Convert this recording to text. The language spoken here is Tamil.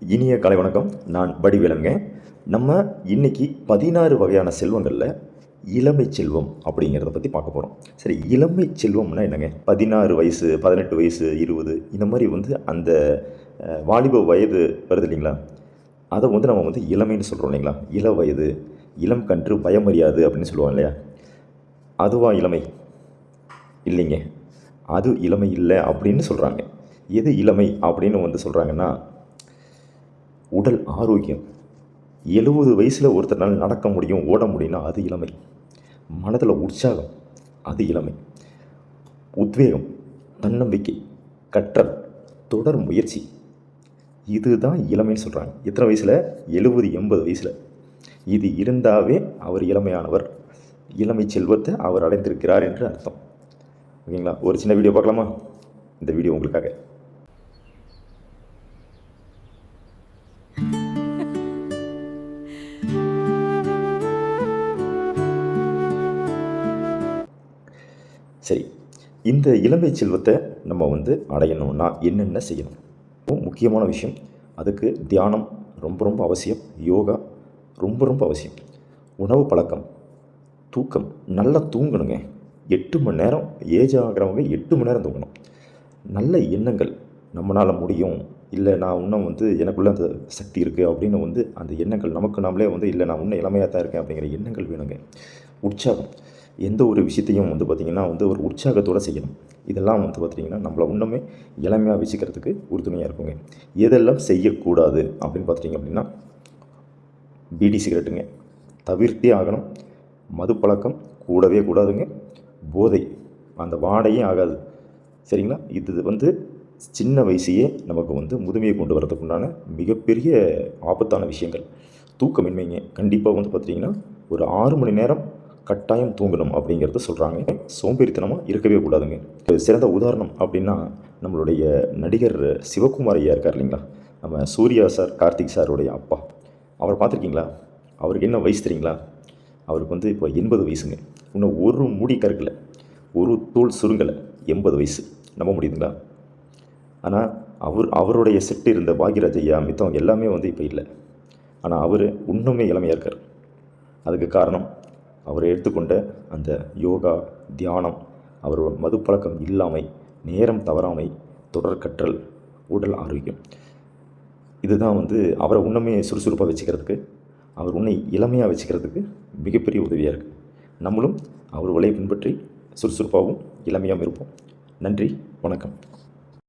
இனிய காலை வணக்கம். நான் வடிவேலங்க. நம்ம இன்னைக்கு 16 வகையான செல்வங்களில் இளமை செல்வம் அப்படிங்கிறத பற்றி பார்க்க போகிறோம். சரி, இளமை செல்வம்னா என்னங்க? 16 வயசு, 18 வயசு, 20 இந்த மாதிரி அந்த வாலிப வயது வருது இல்லைங்களா? அதை நம்ம இளமைன்னு சொல்கிறோம் இல்லைங்களா? இள வயது, இளம் கன்று பயமறியாது அப்படின்னு சொல்லுவாங்க இல்லையா? அதுவா இளமை? இல்லைங்க, அது இளமை இல்லை அப்படின்னு சொல்கிறாங்க. எது இளமை அப்படின்னு சொல்கிறாங்கன்னா, உடல் ஆரோக்கியம். 70 வயசில் ஒருத்தர்னால நடக்க முடியும், ஓட முடியும்னா அது இளமை. மனதில் உற்சாகம், அது இளமை. உத்வேகம், தன்னம்பிக்கை, கற்றல், தொடர் முயற்சி, இதுதான் இளமைன்னு சொல்கிறாங்க. எத்தனை வயசில்? 70 80 வயசில். இது இருந்தாவே அவர் இளமையானவர், இளமை செல்வத்தை அவர் அடைந்திருக்கிறார் என்று அர்த்தம். ஓகேங்களா? ஒரு சின்ன வீடியோ பார்க்கலாமா? இந்த வீடியோ உங்களுக்காக. சரி, இந்த இளமை செல்வத்தை நம்ம அடையணும்னா என்னென்ன செய்யணும்? முக்கியமான விஷயம், அதுக்கு தியானம் ரொம்ப ரொம்ப அவசியம். யோகா ரொம்ப ரொம்ப அவசியம். உணவு பழக்கம், தூக்கம், நல்லா தூங்கணுங்க. 8 மணி நேரம், ஏஜ் ஆகிறவங்க 8 மணி நேரம் தூங்கணும். நல்ல எண்ணங்கள், நம்மளால் முடியும், இல்லை நான் இன்னும் எனக்குள்ளே அந்த சக்தி இருக்குது அப்படின்னு அந்த எண்ணங்கள் நமக்கு நாமளே இல்லை நான் இன்னும் இளமையாக தான் இருக்கேன் அப்படிங்கிற எண்ணங்கள் வேணுங்க. உற்சாகம், எந்த ஒரு விஷயத்தையும் பார்த்திங்கன்னா ஒரு உற்சாகத்தோடு செய்யணும். இதெல்லாம் பார்த்திங்கன்னா நம்மளை இன்னுமே இளமையாக வச்சுக்கிறதுக்கு உறுதுணையாக இருக்குங்க. எதெல்லாம் செய்யக்கூடாது அப்படின்னு பார்த்துட்டிங்க அப்படின்னா, பீடி சிகரெட்டுங்க தவிர்த்தே ஆகணும். மது பழக்கம் கூடவே கூடாதுங்க. போதை, அந்த வாடையே ஆகாது. சரிங்களா? இது சின்ன வயசையே நமக்கு முதுமையை கொண்டு வரதுக்கு உண்டான மிகப்பெரிய ஆபத்தான விஷயங்கள். தூக்கமின்மைங்க, கண்டிப்பாக பார்த்திங்கன்னா ஒரு 6 மணி நேரம் கட்டாயம் தூங்கணும் அப்படிங்கிறது சொல்கிறாங்க. சோம்பேறித்தனமாக இருக்கவே கூடாதுங்க. சிறந்த உதாரணம் அப்படின்னா நம்மளுடைய நடிகர் சிவகுமார் ஐயா இருக்கார் இல்லைங்களா? நம்ம சூர்யா சார், கார்த்திக் சாருடைய அப்பா. அவர் பார்த்துருக்கீங்களா? அவருக்கு என்ன வயசு தெரியுங்களா? அவருக்கு இப்போ 80 வயசுங்க. இன்னும் ஒரு முடி கருக்கலை, ஒரு தோல் சுருங்கலை. 80 வயசு, நம்ப முடியுதுங்களா? ஆனால் அவருடைய செட்டு இருந்த பாக்யராஜ் ஐயா மித்தம் எல்லாமே இப்போ இல்லை. ஆனால் அவர் இன்னுமே இளமையாக இருக்கார். அதுக்கு காரணம் அவர் எடுத்துக்கொண்ட அந்த யோகா, தியானம், அவர் மது பழக்கம் இல்லாமை, நேரம் தவறாமை, தொடர் கற்றல், உடல் ஆரோக்கியம். இதுதான் அவரை இன்னுமே சுறுசுறுப்பாக வச்சுக்கிறதுக்கு, அவர் உன்னை இளமையாக வச்சுக்கிறதுக்கு மிகப்பெரிய உதவியாக இருக்குது. நம்மளும் அவர் வழியை பின்பற்றி சுறுசுறுப்பாகவும் இளமையாகவும் இருப்போம். நன்றி, வணக்கம்.